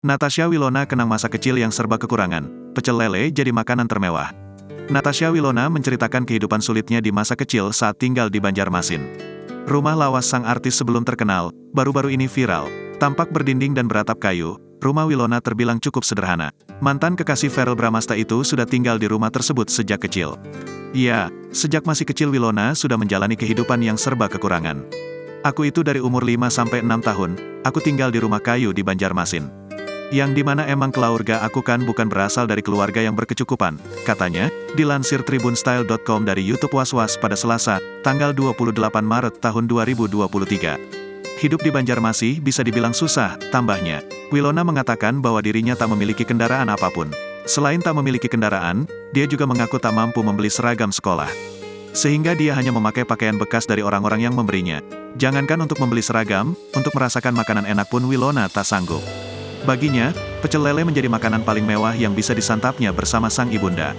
Natasha Wilona kenang masa kecil yang serba kekurangan. Pecel lele jadi makanan termewah. Natasha Wilona menceritakan kehidupan sulitnya di masa kecil saat tinggal di Banjarmasin. Rumah lawas sang artis sebelum terkenal, baru-baru ini viral. Tampak berdinding dan beratap kayu, rumah Wilona terbilang cukup sederhana. Mantan kekasih Verrell Bramasta itu sudah tinggal di rumah tersebut sejak kecil. Ya, sejak masih kecil Wilona sudah menjalani kehidupan yang serba kekurangan. Aku itu dari umur 5-6 tahun, aku tinggal di rumah kayu di Banjarmasin. Yang dimana emang keluarga aku kan bukan berasal dari keluarga yang berkecukupan, katanya, dilansir tribunstyle.com dari YouTube Was-Was pada Selasa, tanggal 28 Maret tahun 2023. Hidup di Banjarmasin bisa dibilang susah, tambahnya. Wilona mengatakan bahwa dirinya tak memiliki kendaraan apapun. Selain tak memiliki kendaraan, dia juga mengaku tak mampu membeli seragam sekolah. Sehingga dia hanya memakai pakaian bekas dari orang-orang yang memberinya. Jangankan untuk membeli seragam, untuk merasakan makanan enak pun Wilona tak sanggup. Baginya, pecel lele menjadi makanan paling mewah yang bisa disantapnya bersama sang ibunda.